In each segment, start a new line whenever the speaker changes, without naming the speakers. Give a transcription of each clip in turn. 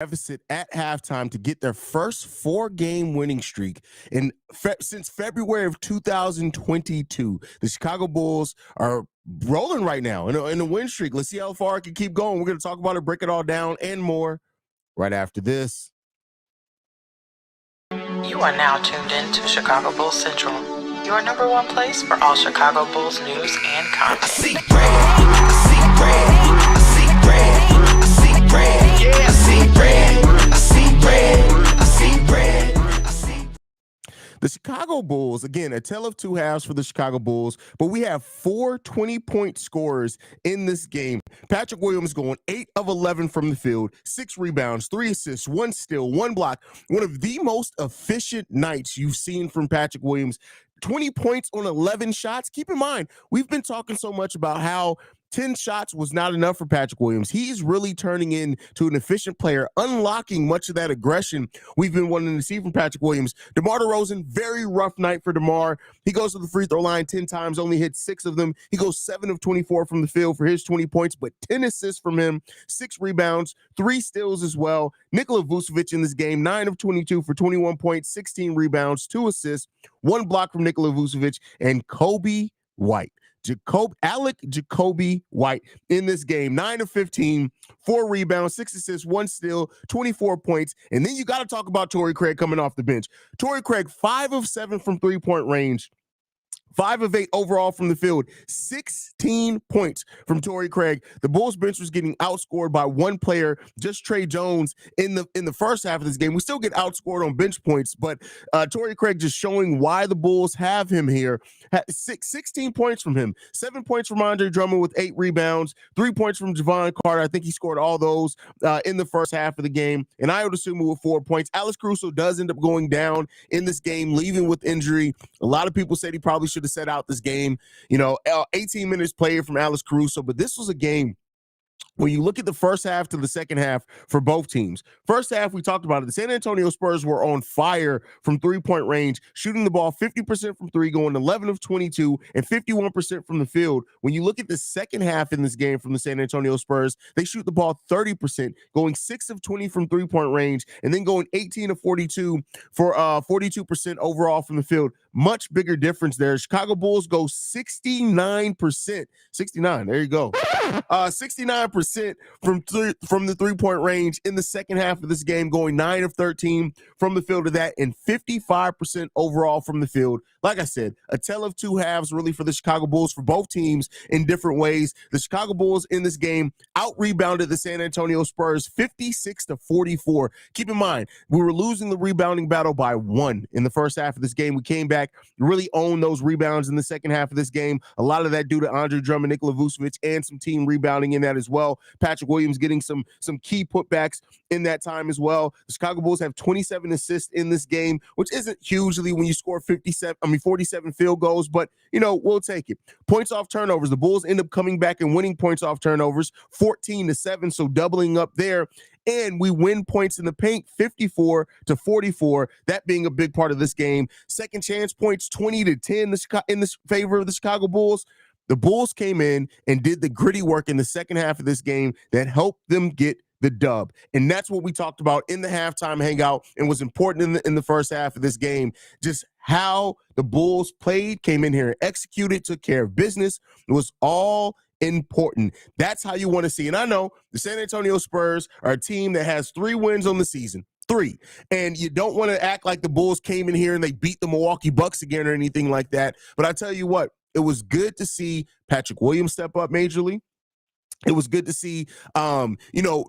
deficit at halftime to get their first four-game winning streak since February of 2022. The Chicago Bulls are rolling right now in a win streak. Let's see how far it can keep going. We're going to talk about it, break it all down, and more right after this.
You are now tuned in to Chicago Bulls Central, your number one place for all Chicago Bulls news and content.
I see red, I see red, I see red, I see red, yeah, I see red, I see red, I see red, I see.
The Chicago Bulls, again, a tale of two halves for the Chicago Bulls, but we have four 20-point scorers in this game. Patrick Williams going 8 of 11 from the field, 6 rebounds, 3 assists, 1 steal, 1 block. One of the most efficient nights you've seen from Patrick Williams. 20 points on 11 shots. Keep in mind, we've been talking so much about how 10 shots was not enough for Patrick Williams. He's really turning into an efficient player, unlocking much of that aggression we've been wanting to see from Patrick Williams. DeMar DeRozan, very rough night for DeMar. He goes to the free throw line 10 times, only hit 6 of them. He goes 7 of 24 from the field for his 20 points, but 10 assists from him, 6 rebounds, 3 steals as well. Nikola Vucevic in this game, 9 of 22 for 21 points, 16 rebounds, 2 assists, 1 block from Nikola Vucevic, and Kobe White. Alec Jacoby White in this game, 9 of 15, 4 rebounds, 6 assists, 1 steal, 24 points. And then you got to talk about Torrey Craig coming off the bench. Torrey Craig, 5 of 7 from three-point range. 5 of 8 overall from the field, 16 points from Torrey Craig. The Bulls bench was getting outscored by one player, just Trey Jones, in the first half of this game. We still get outscored on bench points, but Torrey Craig just showing why the Bulls have him here. 16 points from him, 7 points from Andre Drummond with 8 rebounds, 3 points from Javon Carter. I think he scored all those in the first half of the game. And Ayo Dosunmu with 4 points. Alex Caruso does end up going down in this game, leaving with injury. A lot of people said he probably should have set out this game. 18 minutes played from Alex Caruso, but this was a game when you look at the first half to the second half for both teams. First half, we talked about it. The San Antonio Spurs were on fire from three-point range, shooting the ball 50% from three, going 11 of 22, and 51% from the field. When you look at the second half in this game from the San Antonio Spurs, they shoot the ball 30%, going 6 of 20 from three-point range, and then going 18 of 42 for 42% overall from the field. Much bigger difference there. Chicago Bulls go 69%. 69, there you go. 69% from the three-point range in the second half of this game, going 9 of 13 from the field to that, and 55% overall from the field. Like I said, a tale of two halves really for the Chicago Bulls, for both teams in different ways. The Chicago Bulls in this game out-rebounded the San Antonio Spurs 56-44. Keep in mind, we were losing the rebounding battle by 1 in the first half of this game. We came back, really owned those rebounds in the second half of this game. A lot of that due to Andre Drummond, Nikola Vucevic, and some team rebounding in that as well. Patrick Williams getting some key putbacks in that time as well. The Chicago Bulls have 27 assists in this game, which isn't hugely when you score 47 field goals, but we'll take it. Points off turnovers. The Bulls end up coming back and winning points off turnovers 14-7, so doubling up there. And we win points in the paint 54-44, that being a big part of this game. Second chance points 20-10 in this favor of the Chicago Bulls. The Bulls came in and did the gritty work in the second half of this game that helped them get the dub. And that's what we talked about in the halftime hangout and was important in the first half of this game. Just how the Bulls played, came in here and executed, took care of business. It was all important. That's how you want to see. And I know the San Antonio Spurs are a team that has 3 wins on the season. 3. And you don't want to act like the Bulls came in here and they beat the Milwaukee Bucks again or anything like that. But I tell you what, it was good to see Patrick Williams step up majorly. It was good to see,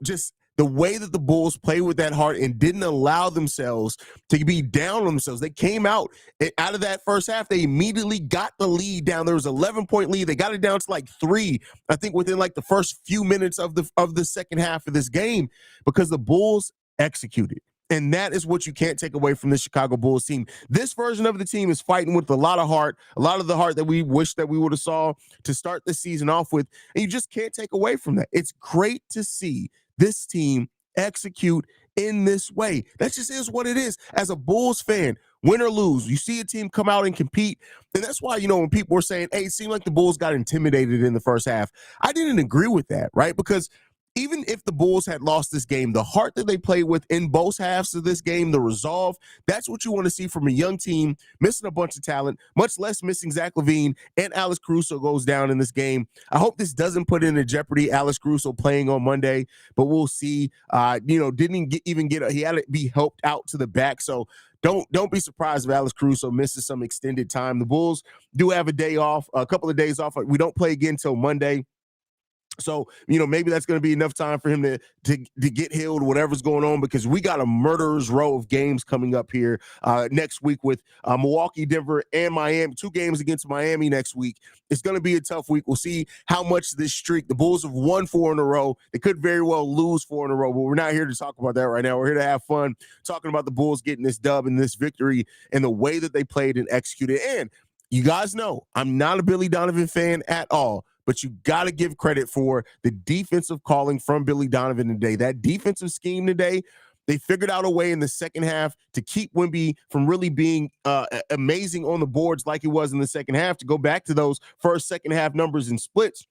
just the way that the Bulls played with that heart and didn't allow themselves to be down on themselves. They came out of that first half. They immediately got the lead down. There was an 11-point lead. They got it down to like 3, I think, within like the first few minutes of the second half of this game, because the Bulls executed. And that is what you can't take away from the Chicago Bulls team. This version of the team is fighting with a lot of heart, a lot of the heart that we wish that we would have saw to start the season off with. And you just can't take away from that. It's great to see this team execute in this way. That just is what it is. As a Bulls fan, win or lose, you see a team come out and compete. And that's why, when people were saying, hey, it seemed like the Bulls got intimidated in the first half, I didn't agree with that, right? Because even if the Bulls had lost this game, the heart that they played with in both halves of this game, the resolve, that's what you want to see from a young team missing a bunch of talent, much less missing Zach LaVine and Alex Caruso goes down in this game. I hope this doesn't put into jeopardy Alex Caruso playing on Monday, but we'll see. He had to be helped out to the back, so don't be surprised if Alex Caruso misses some extended time. The Bulls do have a day off, a couple of days off. We don't play again until Monday. So, maybe that's going to be enough time for him to get healed, whatever's going on, because we got a murderer's row of games coming up here next week with Milwaukee, Denver, and Miami. 2 games against Miami next week. It's going to be a tough week. We'll see how much this streak. The Bulls have won 4 in a row. They could very well lose 4 in a row, but we're not here to talk about that right now. We're here to have fun talking about the Bulls getting this dub and this victory and the way that they played and executed. And you guys know I'm not a Billy Donovan fan at all. But you got to give credit for the defensive calling from Billy Donovan today. That defensive scheme today, they figured out a way in the second half to keep Wemby from really being amazing on the boards like he was in the second half, to go back to those first, second half numbers and splits.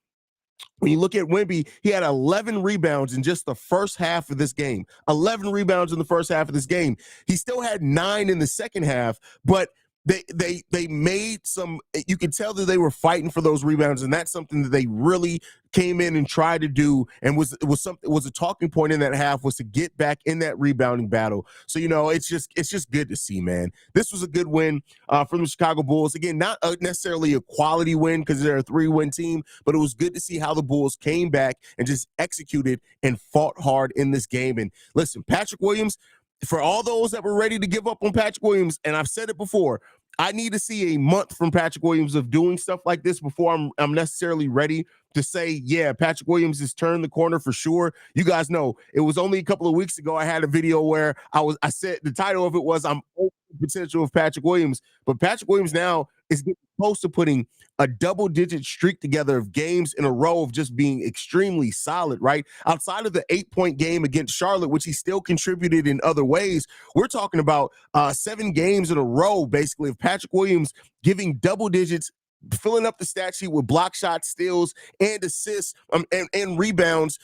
When you look at Wemby, he had 11 rebounds in just the first half of this game. 11 rebounds in the first half of this game. He still had 9 in the second half, but they made some, you could tell that they were fighting for those rebounds, and that's something that they really came in and tried to do, and was a talking point in that half, was to get back in that rebounding battle. So it's just good to see, man. This was a good win from the Chicago Bulls. Again, not necessarily a quality win because they're a 3-win team, but it was good to see how the Bulls came back and just executed and fought hard in this game. And listen, Patrick Williams, for all those that were ready to give up on Patrick Williams, and I've said it before, I need to see a month from Patrick Williams of doing stuff like this before I'm necessarily ready to say, yeah, Patrick Williams has turned the corner for sure. You guys know it was only a couple of weeks ago I had a video where I said the title of it was "I'm over the potential of Patrick Williams," but Patrick Williams now is getting close to putting a double-digit streak together of games in a row of just being extremely solid, right? Outside of the 8-point game against Charlotte, which he still contributed in other ways, we're talking about 7 games in a row, basically, of Patrick Williams giving double digits, filling up the stat sheet with block shots, steals, and assists, and rebounds.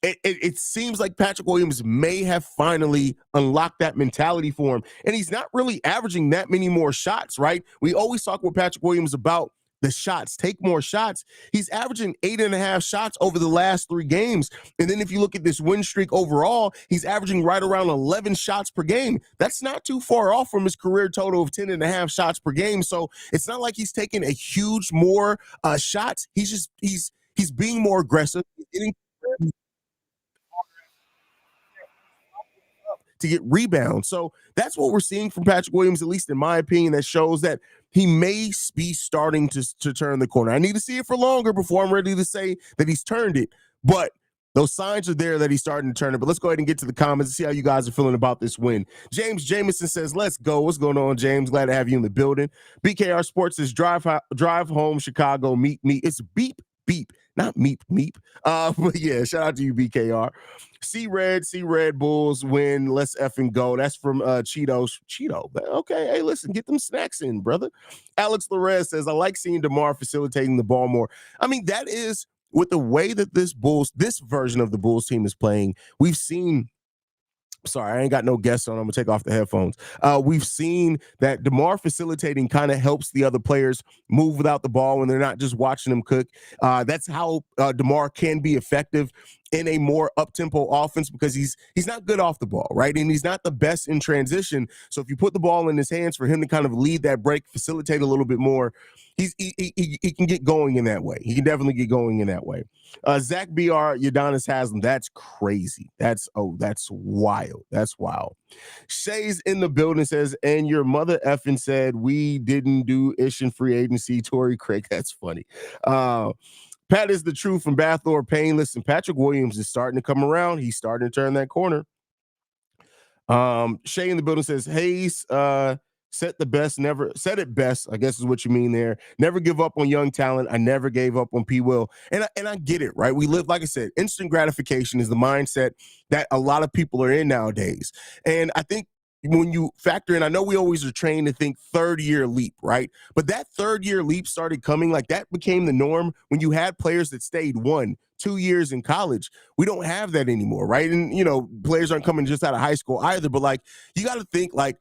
It seems like Patrick Williams may have finally unlocked that mentality for him. And he's not really averaging that many more shots, right? We always talk with Patrick Williams about the shots, take more shots. He's averaging 8.5 shots over the last 3 games. And then if you look at this win streak overall, he's averaging right around 11 shots per game. That's not too far off from his career total of 10.5 shots per game. So it's not like he's taking a huge more shots. He's being more aggressive. He's getting to get rebounds. So that's what we're seeing from Patrick Williams, at least in my opinion, that shows that he may be starting to turn the corner. I need to see it for longer before I'm ready to say that he's turned it. But those signs are there that he's starting to turn it. But let's go ahead and get to the comments and see how you guys are feeling about this win. James Jameson says, let's go. What's going on, James? Glad to have you in the building. BKR Sports says, drive home, Chicago, meet me. It's beep, beep, not meep, meep. But yeah, shout out to you, BKR. See Red Bulls win. Let's effing go. That's from Cheeto. Okay, hey, listen, get them snacks in, brother. Alex Larez says, I like seeing DeMar facilitating the ball more. I mean, that is with the way that this version of the Bulls team is playing. We've seen. Sorry, I ain't got no guests on. I'm gonna take off the headphones. We've seen that DeMar facilitating kind of helps the other players move without the ball when they're not just watching them cook. That's how DeMar can be effective in a more up-tempo offense, because he's not good off the ball, right? And he's not the best in transition. So if you put the ball in his hands for him to kind of lead that break, facilitate a little bit more, he can get going in that way. He can definitely get going in that way. Zach BR, Udonis Haslam, that's crazy. That's wild. That's wild. Shay's in the building says, and your mother effing said we didn't do ish in free agency. Torrey Craig, that's funny. Pat is the truth from Bathor Payne. Listen, Patrick Williams is starting to come around. He's starting to turn that corner. Shay in the building says, Haize, said it best, I guess is what you mean there. Never give up on young talent. I never gave up on P. Will. And I get it, right? We live, like I said, instant gratification is the mindset that a lot of people are in nowadays. And I think when you factor in, I know we always are trained to think 3rd-year leap, right? But that 3rd-year leap started coming, like that became the norm when you had players that stayed 1, 2 years in college. We don't have that anymore, right? And players aren't coming just out of high school either, but like you got to think like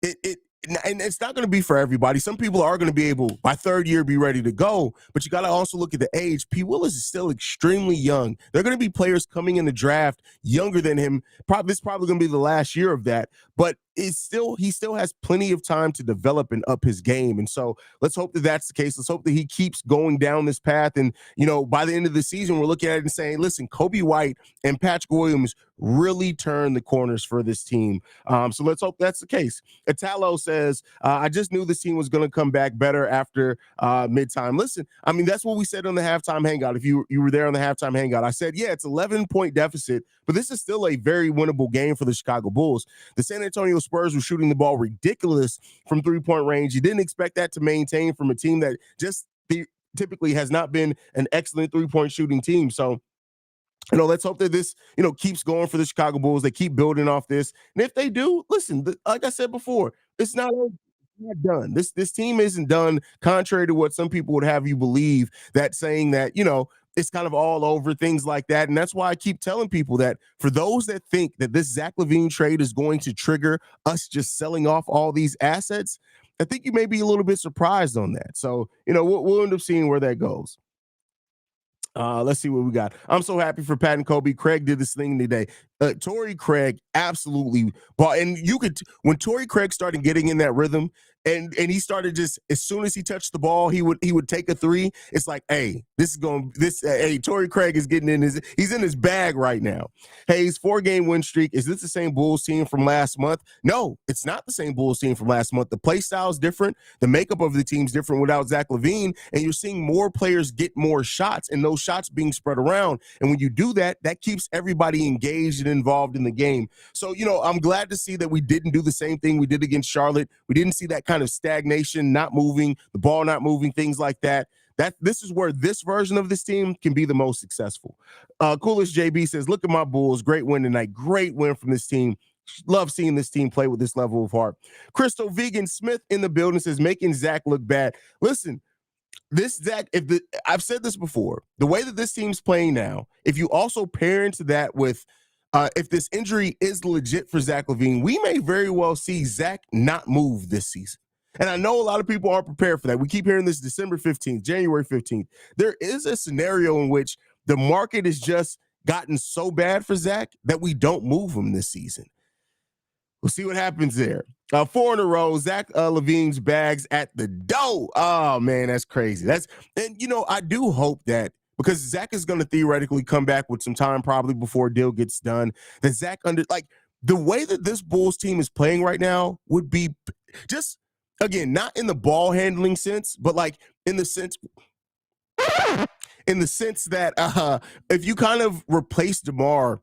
it and it's not going to be for everybody. Some people are going to be able by third year be ready to go, but you got to also look at the age. P. Willis is still extremely young. There are going to be players coming in the draft younger than him. This is probably going to be the last year of that, but he still has plenty of time to develop and up his game. And so let's hope that that's the case. Let's hope that he keeps going down this path. And by the end of the season, we're looking at it and saying, listen, Kobe White and Patrick Williams really turned the corners for this team. So let's hope that's the case. Italo says, I just knew this team was going to come back better after midtime. Listen, I mean, that's what we said on the halftime hangout. If you were there on the halftime hangout, I said, yeah, it's 11-point deficit, but this is still a very winnable game for the Chicago Bulls. The San Antonio Spurs were shooting the ball ridiculous from three-point range. You didn't expect that to maintain from a team that just typically has not been an excellent three-point shooting team. So, let's hope that this, keeps going for the Chicago Bulls. They keep building off this. And if they do, listen, like I said before, it's not done. This team isn't done, contrary to what some people would have you believe, that saying that, it's kind of all over, things like that. And that's why I keep telling people that for those that think that this Zach LaVine trade is going to trigger us just selling off all these assets, I think you may be a little bit surprised on that. So, we'll end up seeing where that goes. Let's see what we got. I'm so happy for Pat and Kobe. Craig did this thing today. Torrey Craig absolutely bought, and you could when Torrey Craig started getting in that rhythm, and he started just as soon as he touched the ball, he would take a three. It's like, hey, Torrey Craig is getting he's in his bag right now. Haize 4-game win streak. Is this the same Bulls team from last month? No, it's not the same Bulls team from last month. The play style is different. The makeup of the team's different without Zach LaVine, and you're seeing more players get more shots, and those shots being spread around. And when you do that, that keeps everybody engaged and involved in the game. So, I'm glad to see that we didn't do the same thing we did against Charlotte. We didn't see that kind of stagnation, not moving, the ball not moving, things like that. This is where this version of this team can be the most successful. Coolest JB says, look at my Bulls. Great win tonight. Great win from this team. Love seeing this team play with this level of heart. Crystal Vegan Smith in the building says, making Zach look bad. Listen, I've said this before, the way that this team's playing now, if you also pair into that with if this injury is legit for Zach LaVine, we may very well see Zach not move this season. And I know a lot of people aren't prepared for that. We keep hearing this December 15th, January 15th. There is a scenario in which the market has just gotten so bad for Zach that we don't move him this season. We'll see what happens there. 4 in a row, Zach LaVine's bags at the door. Oh, man, that's crazy. I do hope that, because Zach is going to theoretically come back with some time probably before a deal gets done, that Zach the way that this Bulls team is playing right now would be just, again, not in the ball handling sense, but like in the sense that if you kind of replace DeMar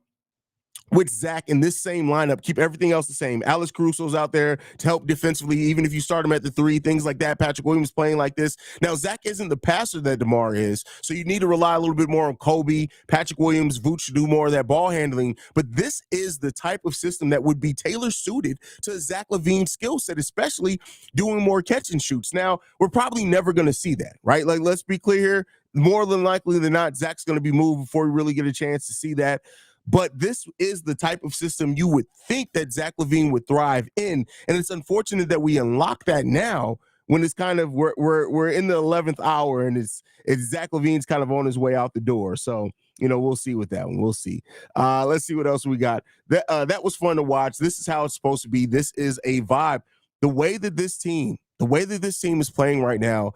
with Zach in this same lineup, keep everything else the same. Alex Caruso's out there to help defensively, even if you start him at the 3, things like that. Patrick Williams playing like this. Now, Zach isn't the passer that DeMar is, so you need to rely a little bit more on Kobe, Patrick Williams, Vooch to do more of that ball handling. But this is the type of system that would be tailor-suited to Zach LaVine's skill set, especially doing more catch and shoots. Now, we're probably never going to see that, right? Like, let's be clear here. More than likely than not, Zach's going to be moved before we really get a chance to see that. But this is the type of system you would think that Zach LaVine would thrive in. And it's unfortunate that we unlock that now when it's kind of we're in the 11th hour and it's Zach LaVine's kind of on his way out the door. So, we'll see with that one. We'll see. Let's see what else we got. That was fun to watch. This is how it's supposed to be. This is a vibe. The way that this team is playing right now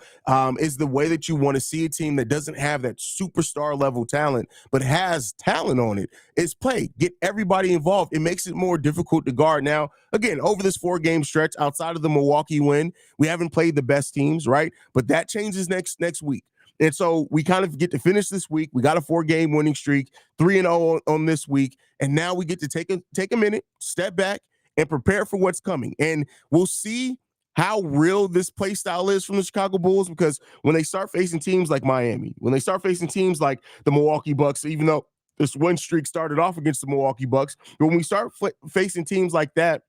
is the way that you want to see a team that doesn't have that superstar level talent, but has talent on it. Is play. Get everybody involved. It makes it more difficult to guard. Now, again, over this 4-game stretch, outside of the Milwaukee win, we haven't played the best teams, right? But that changes next week. And so we kind of get to finish this week. We got a 4-game winning streak, 3-0 on this week. And now we get to take a minute, step back, and prepare for what's coming. And we'll see how real this play style is from the Chicago Bulls, because when they start facing teams like Miami, when they start facing teams like the Milwaukee Bucks, even though this win streak started off against the Milwaukee Bucks, but when we start facing teams like that,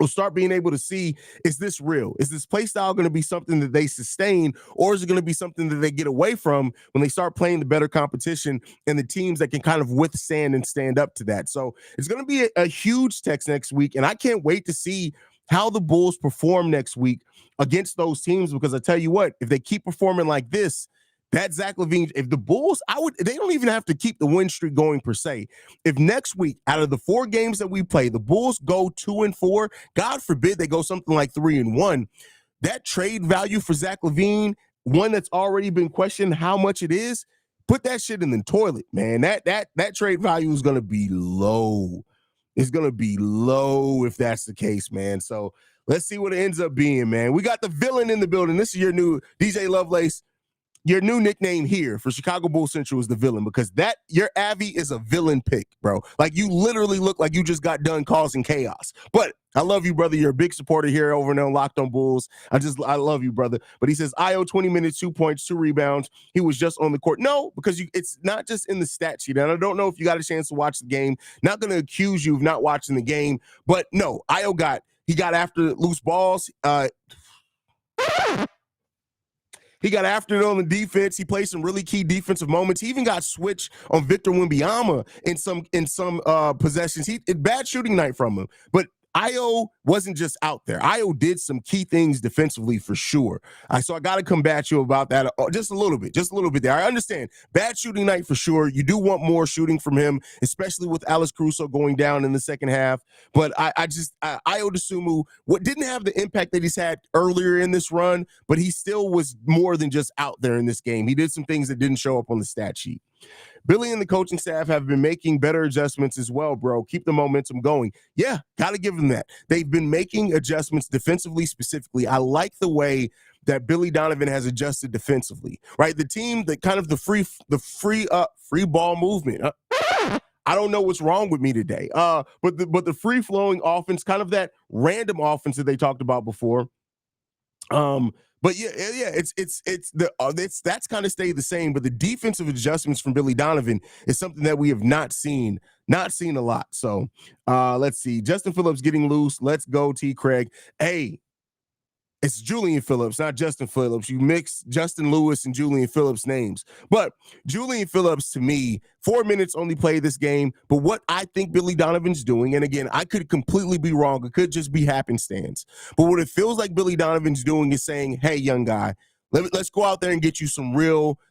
We'll start being able to see, is this real? Is this play style going to be something that they sustain, or is it going to be something that they get away from when they start playing the better competition and the teams that can kind of withstand and stand up to that? So it's going to be a huge text next week, and I can't wait to see how the Bulls perform next week against those teams, because I tell you what, if they keep performing like this, that Zach LaVine, if the Bulls, they don't even have to keep the win streak going per se. If next week, out of the 4 games that we play, the Bulls go 2-4, God forbid they go something like 3-1, that trade value for Zach LaVine, one that's already been questioned how much it is, put that shit in the toilet, man. That trade value is going to be low. It's going to be low if that's the case, man. So let's see what it ends up being, man. We got the villain in the building. This is your new DJ Lovelace. Your new nickname here for Chicago Bulls Central is the villain, because your Avi is a villain pick, bro. Like, you literally look like you just got done causing chaos. But I love you, brother. You're a big supporter here over there on Locked on Bulls. I love you, brother. But he says, Io 20 minutes, 2 points, 2 rebounds. He was just on the court. No, because it's not just in the stat sheet. And I don't know if you got a chance to watch the game. Not going to accuse you of not watching the game. But no, Io got after loose balls. He got after it on the defense. He played some really key defensive moments. He even got switched on Victor Wembanyama in some possessions. Bad shooting night from him, but Io wasn't just out there. Io did some key things defensively for sure. So I got to combat you about that just a little bit there. I understand. Bad shooting night for sure. You do want more shooting from him, especially with Alex Caruso going down in the second half. But Io DeSumo didn't have the impact that he's had earlier in this run, but he still was more than just out there in this game. He did some things that didn't show up on the stat sheet. Billy and the coaching staff have been making better adjustments as well, bro. Keep the momentum going. Yeah, got to give them that. They've been making adjustments defensively specifically. I like the way that Billy Donovan has adjusted defensively, right? The team, the free ball movement. I don't know what's wrong with me today. But the free flowing offense, kind of that random offense that they talked about before. But that's kind of stayed the same. But the defensive adjustments from Billy Donovan is something that we have not seen a lot. So let's see. Justin Phillips getting loose. Let's go, T. Craig. Hey, it's Julian Phillips, not Justin Phillips. You mix Justin Lewis and Julian Phillips names. But Julian Phillips, to me, 4 minutes only played this game. But what I think Billy Donovan's doing, and again, I could completely be wrong. It could just be happenstance. But what it feels like Billy Donovan's doing is saying, hey, young guy, let's go out there and get you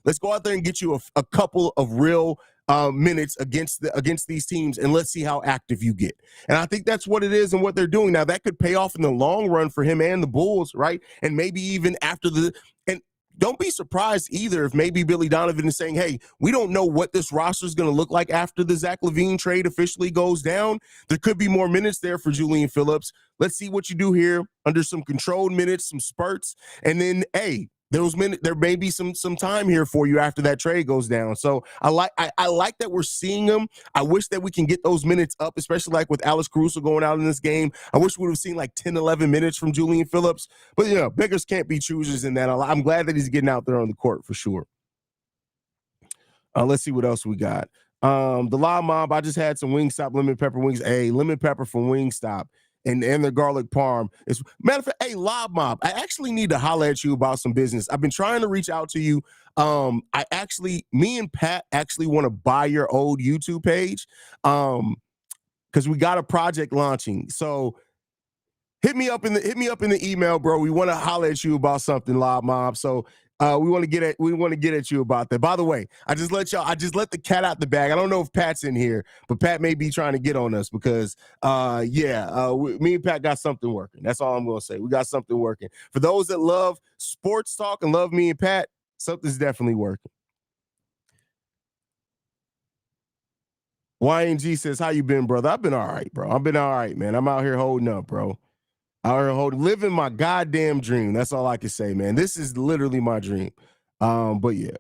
let's go out there and get you a couple of real minutes against these teams, and let's see how active you get. And I think that's what it is and what they're doing. Now, that could pay off in the long run for him and the Bulls, right? And maybe even after and don't be surprised either if maybe Billy Donovan is saying, hey, we don't know what this roster is going to look like after the Zach LaVine trade officially goes down. There could be more minutes there for Julian Phillips. Let's see what you do here under some controlled minutes, some spurts, and then, hey, those minutes, there may be some time here for you after that trade goes down. So I like that we're seeing them. I wish that we can get those minutes up, especially like with Alex Caruso going out in this game. I wish we would have seen like 10, 11 minutes from Julian Phillips. But, beggars can't be choosers in that. I'm glad that he's getting out there on the court for sure. Let's see what else we got. The Law Mob, I just had some Wingstop lemon pepper wings. Hey, lemon pepper from Wingstop. And the garlic parm. Matter of fact, hey, Lob Mob, I actually need to holler at you about some business. I've been trying to reach out to you. Me and Pat actually want to buy your old YouTube page because we got a project launching. So hit me up in the email, bro. We want to holler at you about something, Lob Mob. So we want to get at you about that. By the way, I just let the cat out the bag. I don't know if Pat's in here, but Pat may be trying to get on us because me and Pat got something working. That's all I'm going to say. We got something working. For those that love sports talk and love me and Pat, something's definitely working. YNG says, how you been, brother? I've been all right, bro. I've been all right, man. I'm out here holding up, bro. Living my goddamn dream. That's all I can say, man. This is literally my dream. But yeah.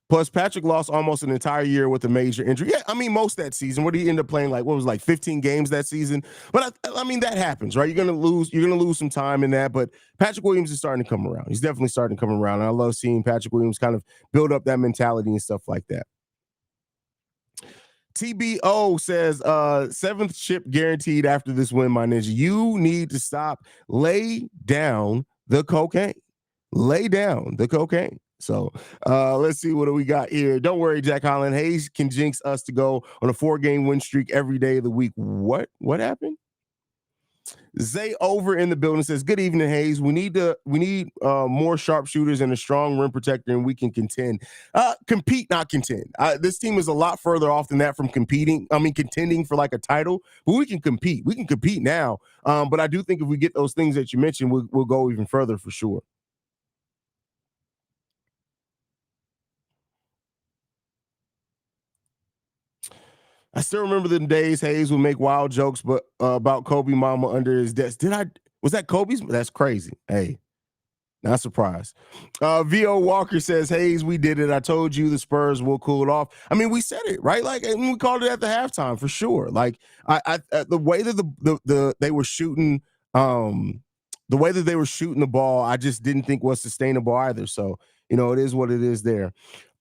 Plus, Patrick lost almost an entire year with a major injury. Yeah, I mean, most that season. What did he end up playing? 15 games that season? But I mean, that happens, right? You're gonna lose some time in that. But Patrick Williams is starting to come around. He's definitely starting to come around. And I love seeing Patrick Williams kind of build up that mentality and stuff like that. TBO says, seventh chip guaranteed after this win, my ninja. You need to stop. Lay down the cocaine. Lay down the cocaine. So let's see what do we got here. Don't worry, Jack Holland. Haize can jinx us to go on a 4-game win streak every day of the week. What happened? Zay over in the building says, "Good evening, Haize. We need more sharpshooters and a strong rim protector, and we can contend. Compete, not contend. This team is a lot further off than that from competing. I mean, contending for like a title, but we can compete. We can compete now. But I do think if we get those things that you mentioned, we'll go even further for sure." I still remember the days Haize would make wild jokes, but about Kobe mama under his desk. Was that Kobe's? That's crazy. Hey, not surprised. VO Walker says, "Haize, we did it. I told you the Spurs will cool off." I mean, we said it, right? Like, and we called it at the halftime for sure. Like, the way that they were shooting, the way that they were shooting the ball, I just didn't think was sustainable either. So, it is what it is there.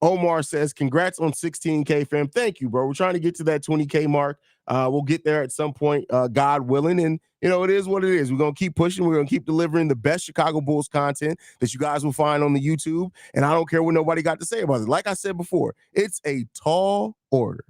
Omar says, "Congrats on 16K, fam." Thank you, bro. We're trying to get to that 20K mark. We'll get there at some point, God willing. And, it is what it is. We're going to keep pushing. We're going to keep delivering the best Chicago Bulls content that you guys will find on the YouTube. And I don't care what nobody got to say about it. Like I said before, it's a tall order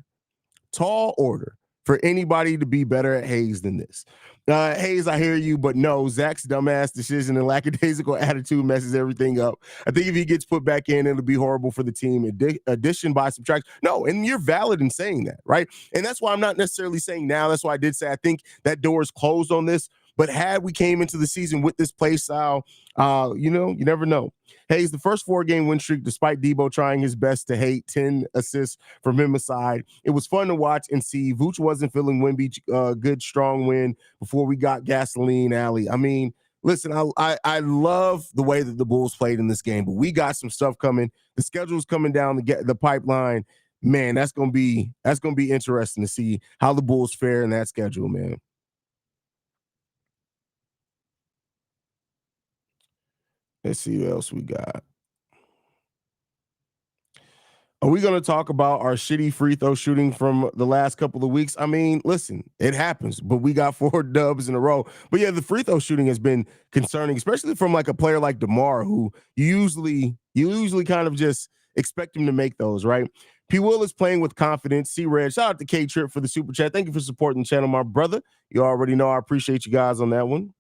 for anybody to be better at Haize than this. Haize, I hear you, but no, Zach's dumbass decision and lackadaisical attitude messes everything up. I think if he gets put back in, it'll be horrible for the team. Addition by subtraction. No, and you're valid in saying that, right? And that's why I'm not necessarily saying now. That's why I did say I think that door is closed on this. But had we came into the season with this play style, you never know. Haize, the first 4-game win streak, despite Debo trying his best to hate, 10 assists from him aside. It was fun to watch and see. Vooch wasn't feeling Wemby, good, strong win before we got Gasoline Alley. I mean, listen, I love the way that the Bulls played in this game, but we got some stuff coming. The schedule's coming down the pipeline. Man, that's gonna be interesting to see how the Bulls fare in that schedule, man. Let's see what else we got. Are we going to talk about our shitty free throw shooting from the last couple of weeks? I mean, listen, it happens, but we got 4 dubs in a row. But yeah, the free throw shooting has been concerning, especially from like a player like DeMar, who you usually kind of just expect him to make those, right? P. Will is playing with confidence. C. Red, shout out to K Trip for the super chat. Thank you for supporting the channel, my brother. You already know I appreciate you guys on that one.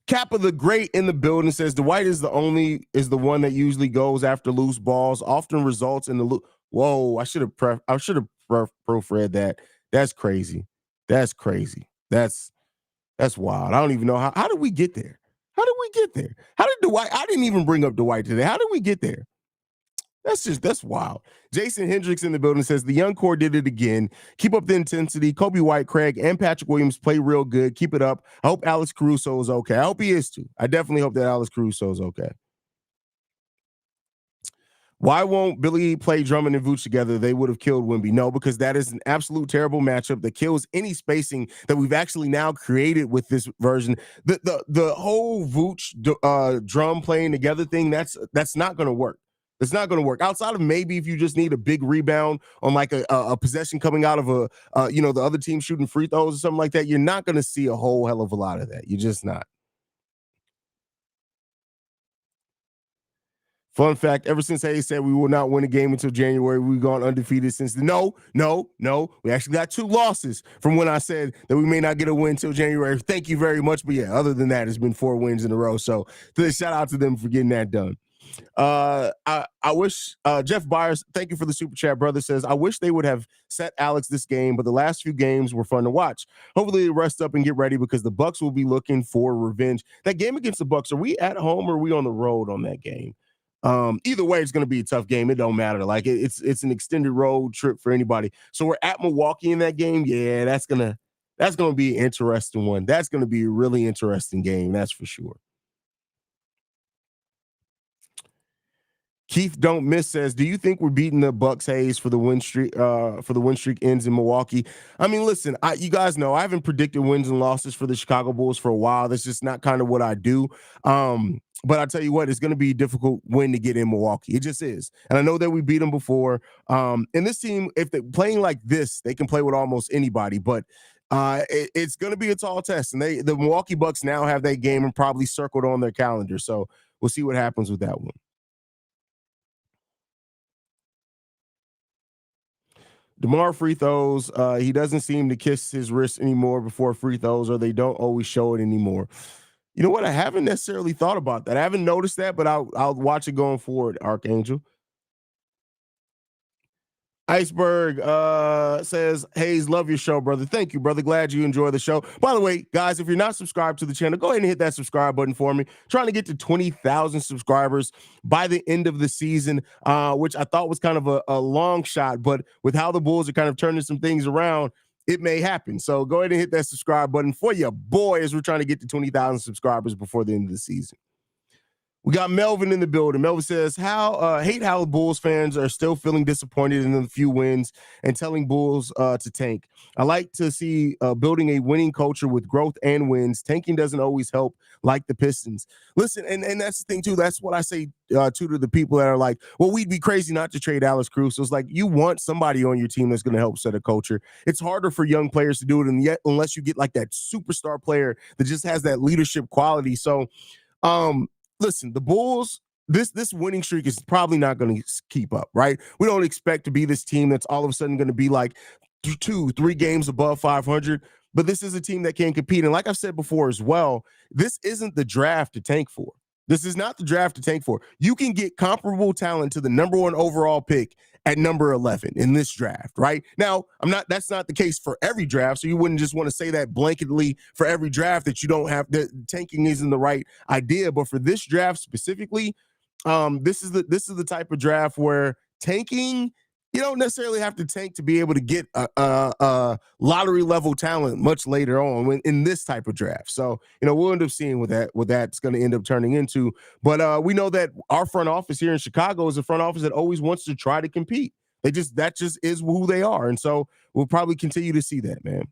Kappa the Great in the building says Dwight is the one that usually goes after loose balls, often results in the loop. Whoa, I should have proofread that. That's crazy. That's crazy. That's wild. I don't even know how did we get there? How did we get there? How did Dwight? I didn't even bring up Dwight today. How did we get there? That's wild. Jason Hendricks in the building says the young core did it again. Keep up the intensity. Kobe White, Craig, and Patrick Williams play real good. Keep it up. I hope Alex Caruso is okay. I hope he is too. I definitely hope that Alex Caruso is okay. Why won't Billy play Drummond and Vooch together? They would have killed Wemby. No, because that is an absolute terrible matchup that kills any spacing that we've actually now created with this version. The whole Vooch drum playing together thing, that's not going to work. It's not going to work outside of maybe if you just need a big rebound on like a possession coming out of the other team shooting free throws or something like that. You're not going to see a whole hell of a lot of that. You're just not. Fun fact, ever since Haize said we will not win a game until January, we've gone undefeated since then. No. We actually got 2 losses from when I said that we may not get a win until January. Thank you very much. But yeah, other than that, it's been 4 wins in a row. So shout out to them for getting that done. I wish Jeff Byers, thank you for the super chat, brother, says I wish they would have set Alex this game, but the last few games were fun to watch. Hopefully they rest up and get ready because the Bucks will be looking for revenge. That game against the Bucks, are we at home or are we on the road on that game? Either way, it's going to be a tough game. It don't matter. Like it's an extended road trip for anybody. So we're at Milwaukee in that game. Yeah, that's gonna be an interesting one. That's gonna be a really interesting game. That's for sure. Keith Don't Miss says, "Do you think we're beating the Bucks, Haize, for the win streak? For the win streak ends in Milwaukee." I mean, listen, you guys know I haven't predicted wins and losses for the Chicago Bulls for a while. That's just not kind of what I do. But I tell you what, it's going to be a difficult win to get in Milwaukee. It just is, and I know that we beat them before. And this team, if they're playing like this, they can play with almost anybody. But it's going to be a tall test, and the Milwaukee Bucks now have that game and probably circled on their calendar. So we'll see what happens with that one. DeMar free throws, he doesn't seem to kiss his wrist anymore before free throws, or they don't always show it anymore. You know what? I haven't necessarily thought about that. I haven't noticed that, but I'll watch it going forward, Archangel. Iceberg says, "Haize, love your show, brother." Thank you, brother. Glad you enjoy the show. By the way, guys, if you're not subscribed to the channel, go ahead and hit that subscribe button for me. Trying to get to 20,000 subscribers by the end of the season, which I thought was kind of a long shot, but with how the Bulls are kind of turning some things around, it may happen. So go ahead and hit that subscribe button for your boy as we're trying to get to 20,000 subscribers before the end of the season. We got Melvin in the building. Melvin says, hate how Bulls fans are still feeling disappointed in the few wins and telling Bulls to tank. I like to see building a winning culture with growth and wins. Tanking doesn't always help, like the Pistons. Listen, and that's the thing, too. That's what I say to the people that are like, well, we'd be crazy not to trade Alex Cruz. So it's like, you want somebody on your team that's going to help set a culture. It's harder for young players to do it, and yet unless you get like that superstar player that just has that leadership quality. So, listen, the Bulls, this winning streak is probably not going to keep up, right? We don't expect to be this team that's all of a sudden going to be like 2-3 games above 500, but this is a team that can compete. And like I've said before as well, this isn't the draft to tank for. This is not the draft to tank for. You can get comparable talent to the number 1 overall pick at number 11 in this draft, right? Now, that's not the case for every draft, so you wouldn't just want to say that blanketly for every draft that you don't have, that tanking isn't the right idea. But for this draft specifically, this is the type of draft where tanking, you don't necessarily have to tank to be able to get a lottery level talent much later on in this type of draft. So, we'll end up seeing what that's going to end up turning into. But we know that our front office here in Chicago is a front office that always wants to try to compete. That just is who they are. And so we'll probably continue to see that, man.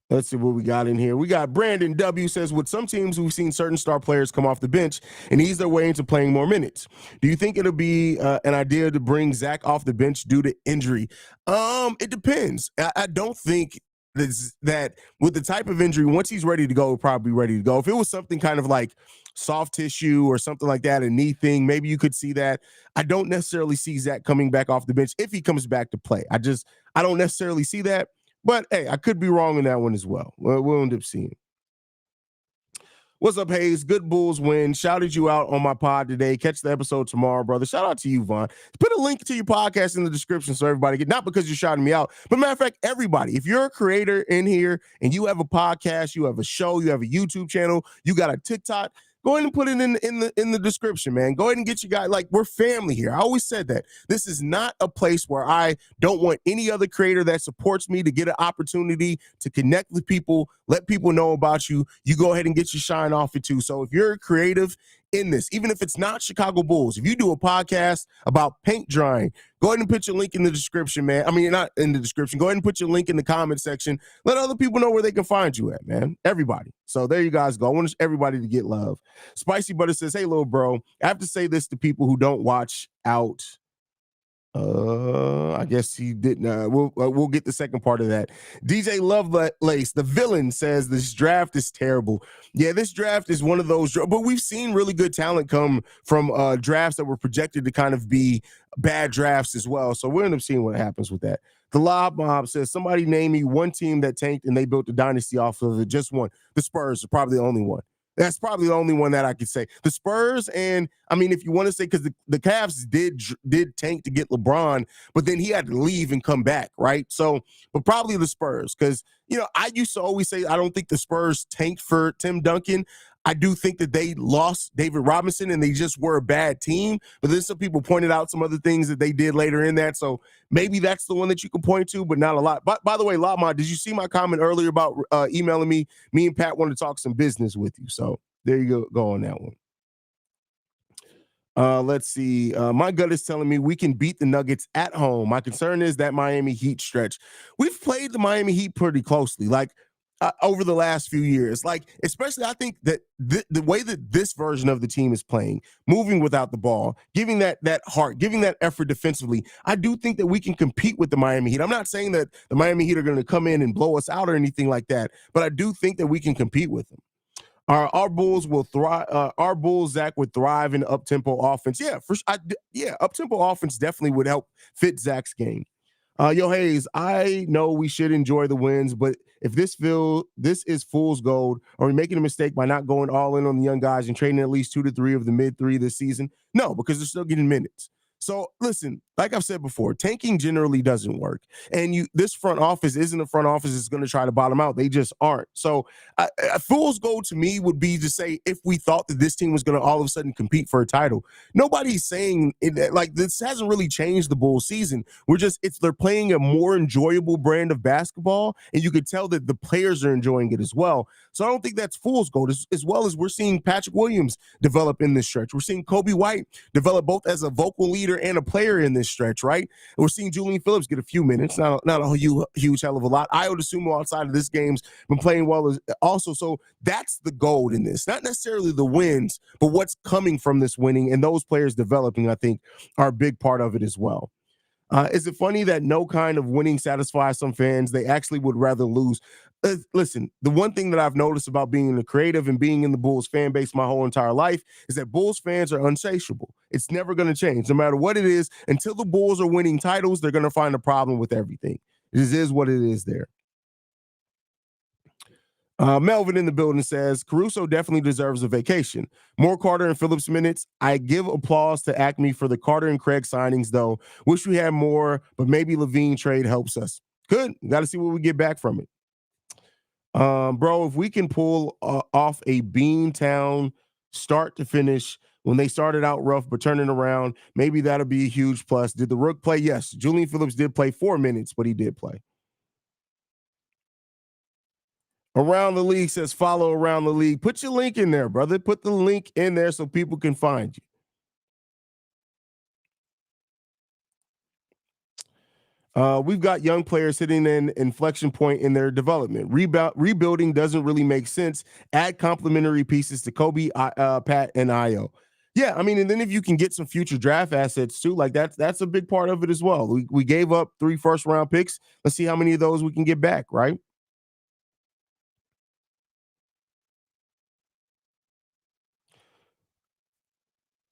Let's see what we got in here. We got Brandon W. says, with some teams, we've seen certain star players come off the bench and ease their way into playing more minutes. Do you think it'll be an idea to bring Zach off the bench due to injury? It depends. I don't think that with the type of injury, once he's ready to go, he'll probably be ready to go. If it was something kind of like soft tissue or something like that, a knee thing, maybe you could see that. I don't necessarily see Zach coming back off the bench if he comes back to play. I don't necessarily see that. But, hey, I could be wrong in that one as well. We'll end up seeing. What's up, Haize? Good Bulls win. Shouted you out on my pod today. Catch the episode tomorrow, brother. Shout out to you, Vaughn. Put a link to your podcast in the description so everybody not because you're shouting me out, but matter of fact, everybody, if you're a creator in here and you have a podcast, you have a show, you have a YouTube channel, you got a TikTok, go ahead and put it in the description, man. Go ahead and get your guy. Like, we're family here. I always said that. This is not a place where I don't want any other creator that supports me to get an opportunity to connect with people, let people know about you. You go ahead and get your shine off it too. So if you're a creative in this, even if it's not Chicago Bulls, if you do a podcast about paint drying, go ahead and put your link in the description, man. I mean, not in the description. Go ahead and put your link in the comment section. Let other people know where they can find you at, man. Everybody. So there you guys go. I want everybody to get love. Spicy Butter says, hey, little bro, I have to say this to people who don't watch out. I guess he didn't. We'll get the second part of that. DJ Lovelace, the villain, says this draft is terrible. Yeah, this draft is one of those, but we've seen really good talent come from drafts that were projected to kind of be bad drafts as well. So we'll end up seeing what happens with that. The Lob Mob says, somebody name me one team that tanked and they built a dynasty off of it. Just one. The Spurs are probably the only one. That's probably the only one that I could say. The Spurs, and I mean, if you want to say, because the Cavs did tank to get LeBron, but then he had to leave and come back, right? So, but probably the Spurs, because, I used to always say I don't think the Spurs tanked for Tim Duncan. I do think that they lost David Robinson and they just were a bad team. But then some people pointed out some other things that they did later in that. So maybe that's the one that you can point to, but not a lot. By the way, Lama, did you see my comment earlier about emailing me? Me and Pat want to talk some business with you. So there you go on that one. Let's see. My gut is telling me we can beat the Nuggets at home. My concern is that Miami Heat stretch. We've played the Miami Heat pretty closely, like over the last few years. Like, especially, I think that the way that this version of the team is playing, moving without the ball, giving that heart, giving that effort defensively, I do think that we can compete with the Miami Heat. I'm not saying that the Miami Heat are going to come in and blow us out or anything like that, but I do think that we can compete with them. Our Bulls will thrive. Our Bulls, Zach, would thrive in up tempo offense. Yeah, up tempo offense definitely would help fit Zach's game. Yo, Haize, I know we should enjoy the wins, but if this is fool's gold, are we making a mistake by not going all in on the young guys and trading at least 2 to 3 of the mid 3 this season? No, because they're still getting minutes. So listen, like I've said before, tanking generally doesn't work. And this front office isn't a front office that's going to try to bottom out. They just aren't. So a fool's goal to me would be to say if we thought that this team was going to all of a sudden compete for a title. Nobody's saying it, like this hasn't really changed the Bulls season. They're playing a more enjoyable brand of basketball, and you could tell that the players are enjoying it as well. So I don't think that's fool's gold, as well as we're seeing Patrick Williams develop in this stretch. We're seeing Kobe White develop both as a vocal leader and a player in this stretch, right? And we're seeing Julian Phillips get a few minutes, not a huge hell of a lot. Ayo Dosunmu outside of this game's been playing well also. So that's the gold in this, not necessarily the wins, but what's coming from this winning and those players developing, I think, are a big part of it as well. Is it funny that no kind of winning satisfies some fans? They actually would rather lose. Listen, the one thing that I've noticed about being a creative and being in the Bulls fan base my whole entire life is that Bulls fans are unsatiable. It's never going to change. No matter what it is, until the Bulls are winning titles, they're going to find a problem with everything. This is what it is there. Melvin in the building says, Caruso definitely deserves a vacation. More Carter and Phillips minutes. I give applause to Acme for the Carter and Craig signings, though. Wish we had more, but maybe Levine trade helps us. Good. Got to see what we get back from it. Bro, if we can pull off a Beantown start to finish when they started out rough but turning around, maybe that'll be a huge plus. Did the Rook play? Yes. Julian Phillips did play 4 minutes, but he did play. Around the League says follow Around the League. Put your link in there, brother. Put the link in there so people can find you. We've got young players hitting an inflection point in their development. Rebuilding doesn't really make sense. Add complementary pieces to Kobe, Pat, and Ayo. Yeah, I mean, and then if you can get some future draft assets too, like that's a big part of it as well. We gave up 3 first-round picks. Let's see how many of those we can get back, right?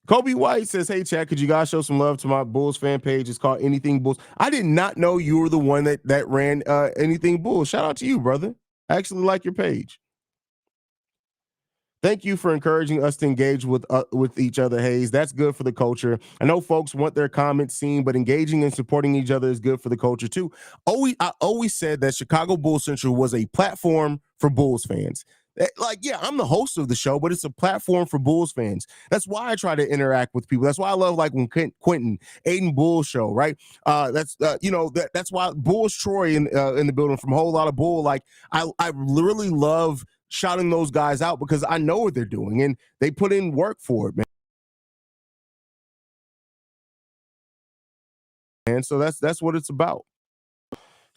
Kobe White says, hey, Chad, could you guys show some love to my Bulls fan page? It's called Anything Bulls. I did not know you were the one that ran Anything Bulls. Shout out to you, brother. I actually like your page. Thank you for encouraging us to engage with each other, Haize. That's good for the culture. I know folks want their comments seen, but engaging and supporting each other is good for the culture too. I always said that Chicago Bulls Central was a platform for Bulls fans. Like, yeah, I'm the host of the show, but it's a platform for Bulls fans. That's why I try to interact with people. That's why I love, like, when Quentin, Aiden Bull show, right? That's why Bulls Troy in the building from a whole lot of Bull. Like, I really love shouting those guys out because I know what they're doing and they put in work for it, man. And so that's what it's about.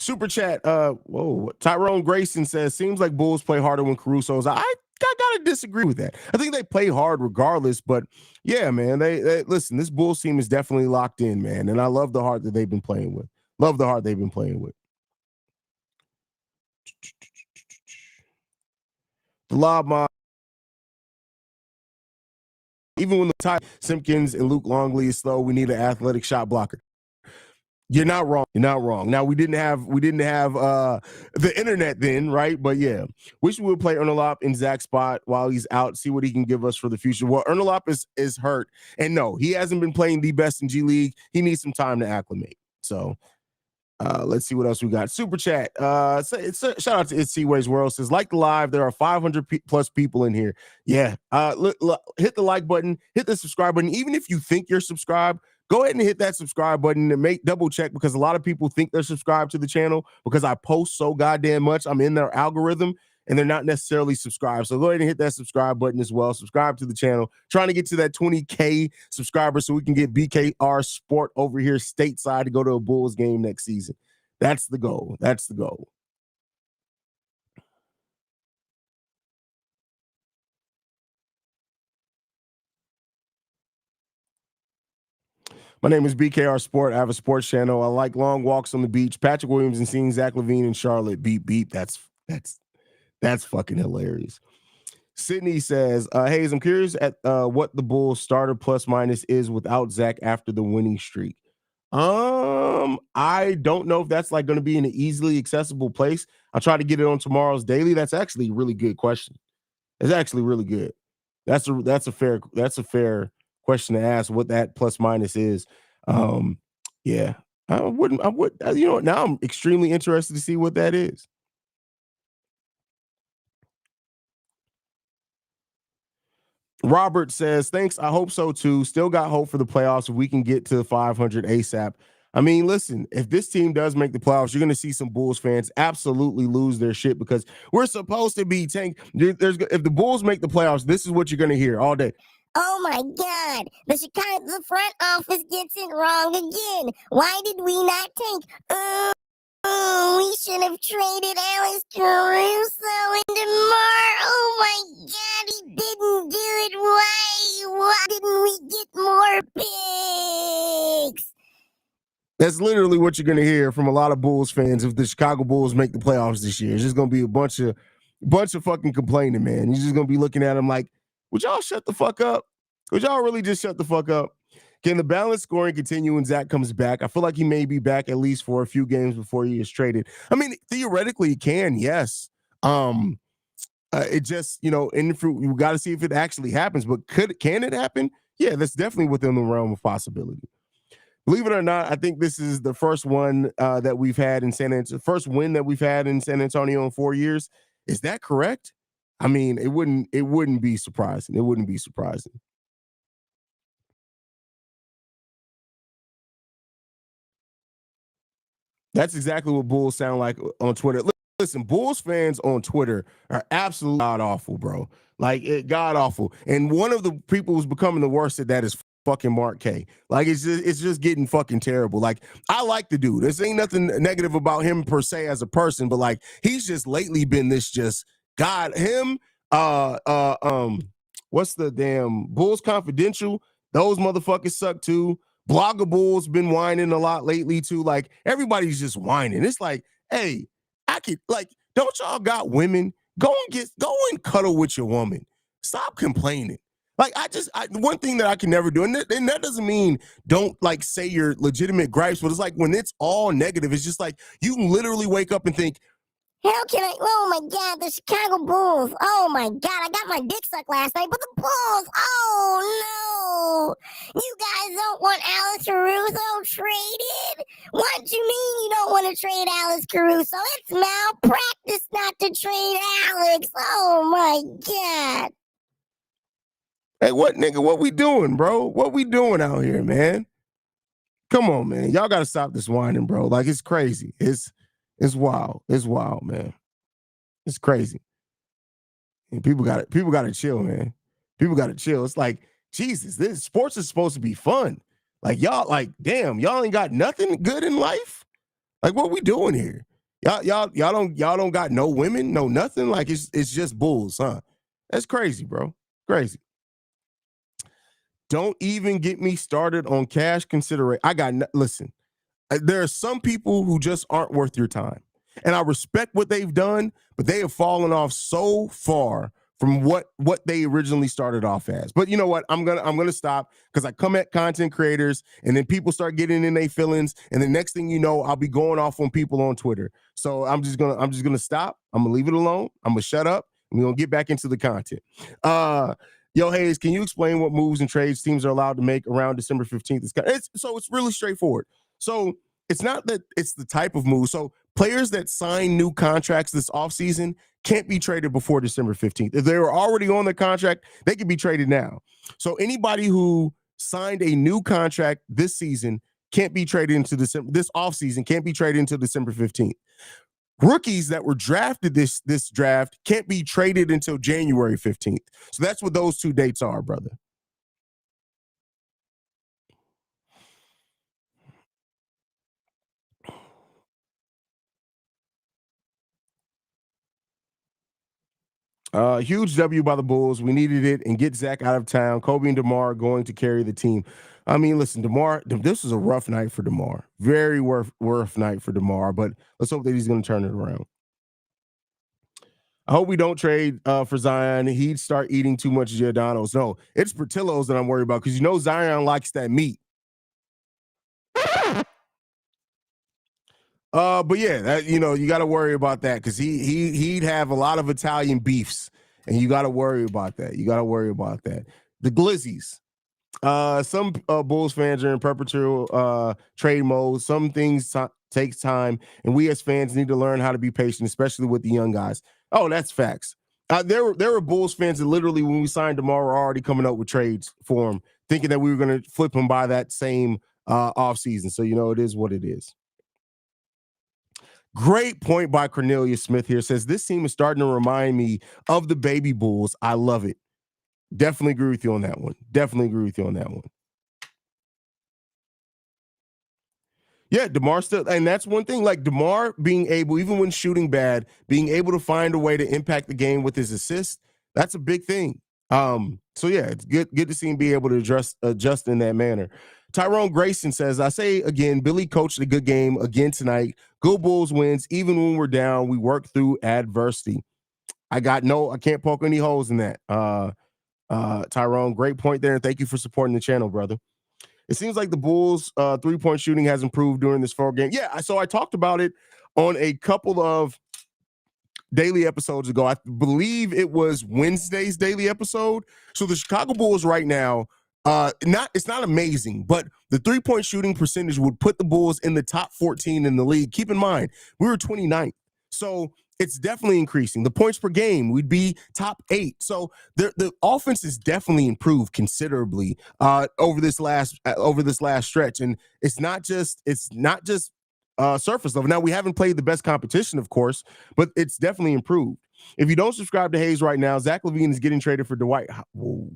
Super chat. Tyrone Grayson says, seems like Bulls play harder when Caruso's out. I gotta disagree with that. I think they play hard regardless, but yeah, man, they listen, this Bulls team is definitely locked in, man. And I love the heart that they've been playing with. Love the heart they've been playing with. The lob mob. Even when the tie Simpkins and Luke Longley is slow, we need an athletic shot blocker. You're not wrong. You're not wrong. Now we didn't have the internet then, right? But yeah, wish we would play Ernalop in Zach's spot while he's out. See what he can give us for the future. Well, Ernalop is hurt, and no, he hasn't been playing the best in G League. He needs some time to acclimate. So let's see what else we got. Super chat. Shout out to It's Seaways World. Says, like the live, there are 500 plus people in here. Yeah. Hit the like button. Hit the subscribe button. Even if you think you're subscribed, go ahead and hit that subscribe button and double check, because a lot of people think they're subscribed to the channel because I post so goddamn much. I'm in their algorithm. and they're not necessarily subscribed. So go ahead and hit that subscribe button as well. Subscribe to the channel. Trying to get to that 20K subscribers so we can get BKR Sport over here stateside to go to a Bulls game next season. That's the goal. That's the goal. My name is BKR Sport. I have a sports channel. I like long walks on the beach. Patrick Williams and seeing Zach LaVine in Charlotte. Beep beep. That's fucking hilarious. Sydney says, Haize, I'm curious at what the Bulls starter plus minus is without Zach after the winning streak. I don't know if that's like going to be in an easily accessible place. I'll try to get it on tomorrow's daily. That's actually a really good question. It's actually really good. That's a fair question to ask what that plus minus is. Yeah, I would, now I'm extremely interested to see what that is. Robert says, thanks. I hope so too. Still got hope for the playoffs if we can get to 500 ASAP. I mean, listen, if this team does make the playoffs, you're going to see some Bulls fans absolutely lose their shit because we're supposed to be tank. If the Bulls make the playoffs, this is what you're going to hear all day.
Oh my God, the front office gets it wrong again. Why did we not tank? We should have traded Alex Caruso and DeMar. Oh my God, he didn't do it. Why didn't we get more picks?
That's literally what you're going to hear from a lot of Bulls fans if the Chicago Bulls make the playoffs this year. It's just going to be a bunch of fucking complaining, man. You're just going to be looking at them like, would y'all shut the fuck up? Would y'all really just shut the fuck up? Can the balanced scoring continue when Zach comes back? I feel like he may be back at least for a few games before he is traded. I mean, theoretically, he can, yes. It just, we got to see if it actually happens. But can it happen? Yeah, that's definitely within the realm of possibility. Believe it or not, I think this is the first one that we've had in San Antonio, first win that we've had in San Antonio in 4 years. Is that correct? I mean, it wouldn't be surprising. It wouldn't be surprising. That's exactly what Bulls sound like on Twitter. Listen, Bulls fans on Twitter are absolutely god awful, bro. Like, god awful. And one of the people who's becoming the worst at that is fucking Mark K. Like, it's just getting fucking terrible. Like, I like the dude. This ain't nothing negative about him per se as a person, but like, he's just lately been this just God. Him, what's the damn Bulls Confidential? Those motherfuckers suck too. Blogger Bulls been whining a lot lately too. Like, everybody's just whining. It's like, hey, don't y'all got women? Go and cuddle with your woman. Stop complaining. Like, one thing that I can never do, and that doesn't mean don't like say your legitimate gripes, but it's like when it's all negative, it's just like you literally wake up and think,
how can I? Oh my God, the Chicago Bulls. Oh my God, I got my dick sucked last night, but the Bulls. Oh no, you guys don't want Alex Caruso traded? What do you mean you don't want to trade Alex Caruso? It's malpractice not to trade Alex. Oh my God.
Hey, what we doing, bro? What we doing out here, man? Come on, man. Y'all got to stop this whining, bro. Like, it's crazy. It's wild. It's wild, man. It's crazy. And people got to chill, man. People got to chill. It's like, Jesus, this sports is supposed to be fun. Like, y'all, like, damn, y'all ain't got nothing good in life. Like, what we doing here? Y'all don't got no women, no nothing. Like, it's just Bulls, huh? That's crazy, bro. Crazy. Don't even get me started on cash consideration. Listen, there are some people who just aren't worth your time. And I respect what they've done, but they have fallen off so far from what they originally started off as. But you know what? I'm gonna stop because I come at content creators and then people start getting in their feelings, and the next thing you know, I'll be going off on people on Twitter. So I'm just gonna stop. I'm gonna leave it alone. I'm gonna shut up. And we're gonna get back into the content. Yo, Haize, can you explain what moves and trades teams are allowed to make around December 15th? It's really straightforward. So it's not that it's the type of move. So players that sign new contracts this offseason can't be traded before December 15th. If they were already on the contract, they can be traded now. So anybody who signed a new contract this season can't be traded into December. This offseason can't be traded until December 15th. rookies that were drafted this draft can't be traded until January 15th. So that's what those two dates are, brother. Huge W by the Bulls. We needed it and get Zach out of town. Kobe and DeMar are going to carry the team. I mean, listen, DeMar, this was a rough night for DeMar. Very rough night for DeMar, but let's hope that he's going to turn it around. I hope we don't trade for Zion. He'd start eating too much Giordano's. No, it's Portillo's that I'm worried about because you know Zion likes that meat. But yeah, that, you know, you got to worry about that because he'd have a lot of Italian beefs, and you got to worry about that. You got to worry about that. The Glizzies. Some Bulls fans are in perpetual trade mode. Some things takes time, and we as fans need to learn how to be patient, especially with the young guys. Oh, that's facts. There were Bulls fans that literally, when we signed DeMar, were already coming up with trades for him, thinking that we were going to flip him by that same offseason. So, you know, it is what it is. Great point by Cornelius Smith here. Says this team is starting to remind me of the baby Bulls. I love it. Definitely agree with you on that one. Definitely agree with you on that one. Yeah, DeMar still, and that's one thing. Like DeMar being able, even when shooting bad, being able to find a way to impact the game with his assists, that's a big thing. So yeah, it's good to see him be able to adjust in that manner. Tyrone Grayson says, I say again, Billy coached a good game again tonight. Go Bulls wins. Even when we're down, we work through adversity. I can't poke any holes in that. Tyrone, great point there. And thank you for supporting the channel, brother. It seems like the Bulls' three-point shooting has improved during this fall game. Yeah, so I talked about it on a couple of daily episodes ago. I believe it was Wednesday's daily episode. So the Chicago Bulls right now, it's not amazing, but the three-point shooting percentage would put the Bulls in the top 14 in the league. Keep in mind, we were 29th. So it's definitely increasing. The points per game, we'd be top 8. So the offense has definitely improved considerably over this last stretch. And it's not just surface level. Now, we haven't played the best competition, of course, but it's definitely improved. If you don't subscribe to Haize right now, Zach LaVine is getting traded for Dwight. Whoa.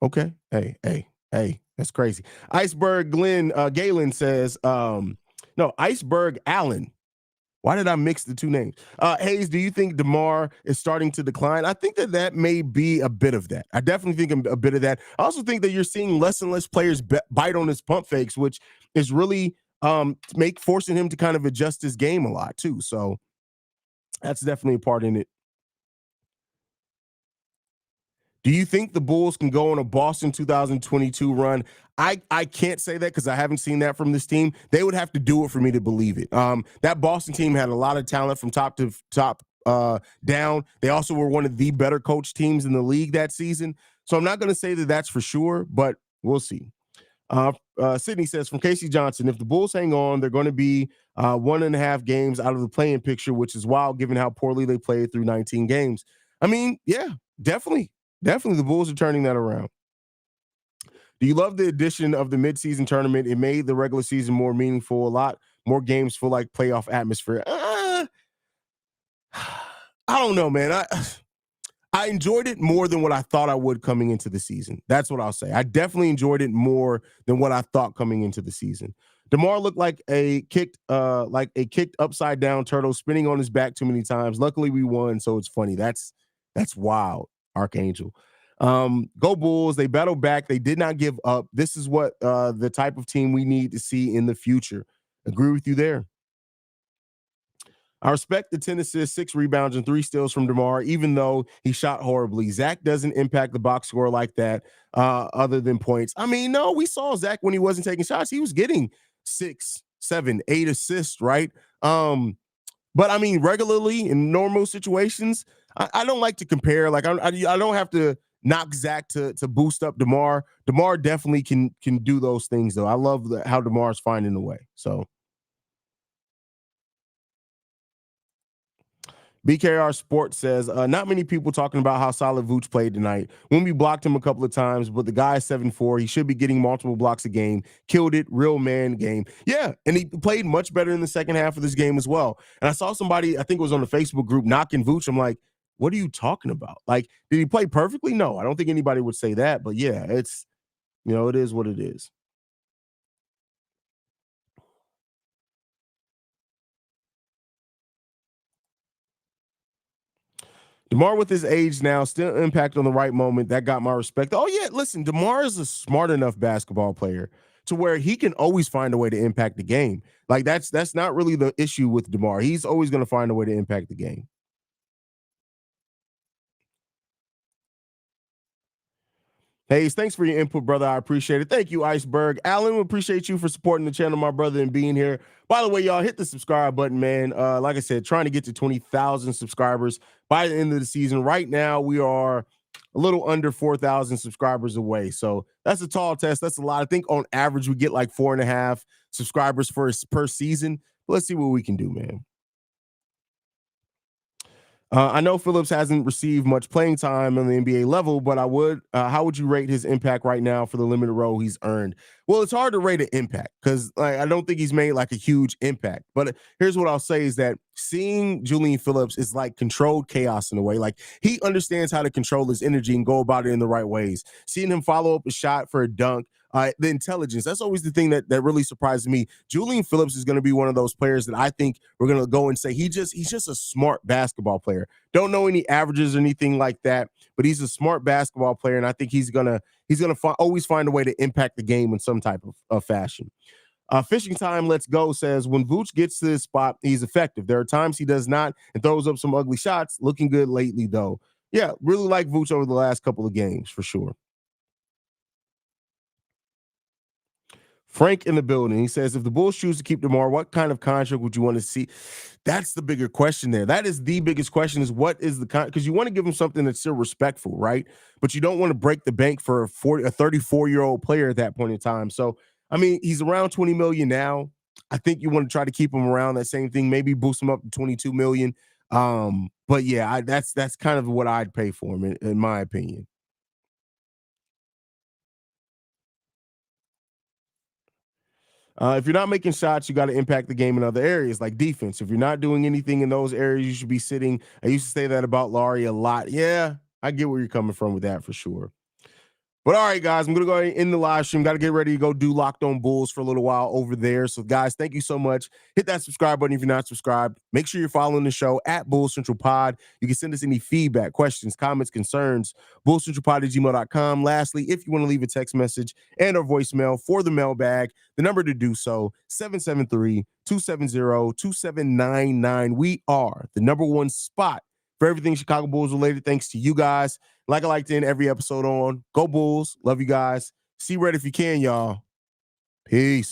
Okay. Hey, that's crazy. Iceberg Galen says, no, Iceberg Allen. Why did I mix the two names? Haize, do you think DeMar is starting to decline? I think that may be a bit of that. I definitely think a bit of that. I also think that you're seeing less and less players bite on his pump fakes, which is really forcing him to kind of adjust his game a lot too. So that's definitely a part in it. Do you think the Bulls can go on a Boston 2022 run? I can't say that because I haven't seen that from this team. They would have to do it for me to believe it. That Boston team had a lot of talent from top to top down. They also were one of the better coach teams in the league that season. So I'm not going to say that that's for sure, but we'll see. Sydney says, from Casey Johnson, if the Bulls hang on, they're going to be 1.5 games out of the play-in picture, which is wild given how poorly they played through 19 games. I mean, yeah, definitely the Bulls are turning that around. Do you love the addition of the midseason tournament? It made the regular season more meaningful, a lot more games feel like playoff atmosphere. I don't know, man. I enjoyed it more than what I thought I would coming into the season. That's what I'll say. I definitely enjoyed it more than what I thought coming into the season. DeMar looked like a kicked upside down turtle spinning on his back too many times. Luckily we won, so it's funny. That's wild. Archangel. Go Bulls. They battled back. They did not give up. This is what the type of team we need to see in the future. Agree with you there. I respect the 10 assists, 6 rebounds, and 3 steals from DeMar, even though he shot horribly. Zach doesn't impact the box score like that other than points. I mean, no, we saw Zach when he wasn't taking shots. He was getting 6, 7, 8 assists, right? But I mean, regularly in normal situations, I don't like to compare. Like I don't have to knock Zach to boost up DeMar. DeMar definitely can do those things though. I love how DeMar's finding a way. So BKR Sports says, not many people talking about how solid Vooch played tonight. When we blocked him a couple of times, but the guy is 7'4". He should be getting multiple blocks a game. Killed it. Real man game. Yeah, and he played much better in the second half of this game as well. And I saw somebody, I think it was on the Facebook group, knocking Vooch. I'm like, what are you talking about? Like, did he play perfectly? No, I don't think anybody would say that. But yeah, it's, it is what it is. DeMar with his age now, still impact on the right moment. That got my respect. Oh, yeah, listen, DeMar is a smart enough basketball player to where he can always find a way to impact the game. Like, that's not really the issue with DeMar. He's always going to find a way to impact the game. Haize, thanks for your input, brother. I appreciate it. Thank you, Iceberg. Alan, we appreciate you for supporting the channel, my brother, and being here. By the way, y'all, hit the subscribe button, man. Like I said, trying to get to 20,000 subscribers by the end of the season. Right now, we are a little under 4,000 subscribers away. So that's a tall test. That's a lot. I think on average, we get like 4.5 subscribers per season. But let's see what we can do, man. I know Phillips hasn't received much playing time on the NBA level, but I would. How would you rate his impact right now for the limited role he's earned? Well, it's hard to rate an impact because I don't think he's made like a huge impact. But here's what I'll say is that seeing Julian Phillips is like controlled chaos in a way. Like he understands how to control his energy and go about it in the right ways. Seeing him follow up a shot for a dunk. The intelligence, that's always the thing that really surprises me. Julian Phillips is going to be one of those players that I think we're going to go and say he's just a smart basketball player. Don't know any averages or anything like that, but he's a smart basketball player, and I think he's gonna always find a way to impact the game in some type of fashion. Fishing Time Let's Go says, when Vooch gets to this spot, he's effective. There are times he does not and throws up some ugly shots. Looking good lately, though. Yeah, really like Vooch over the last couple of games, for sure. Frank in the building. He says, if the Bulls choose to keep DeMar, what kind of contract would you want to see? That's the bigger question there. That is the biggest question is what is the because you want to give him something that's still respectful, right? But you don't want to break the bank for a 34-year-old player at that point in time. So, I mean, he's around 20 million now. I think you want to try to keep him around that same thing, maybe boost him up to 22 million. But yeah, that's kind of what I'd pay for him in my opinion. If you're not making shots, you got to impact the game in other areas like defense. If you're not doing anything in those areas, you should be sitting. I used to say that about Laurie a lot. Yeah, I get where you're coming from with that for sure. But all right, guys, I'm going to go ahead and end the live stream. Got to get ready to go do Locked On Bulls for a little while over there. So, guys, thank you so much. Hit that subscribe button if you're not subscribed. Make sure you're following the show at Bull Central Pod. You can send us any feedback, questions, comments, concerns, bullcentralpod@gmail.com. Lastly, if you want to leave a text message and or voicemail for the mailbag, the number to do so, 773-270-2799. We are the number one spot for everything Chicago Bulls related, thanks to you guys. Like I like to end every episode on, go Bulls. Love you guys. See red if you can, y'all. Peace.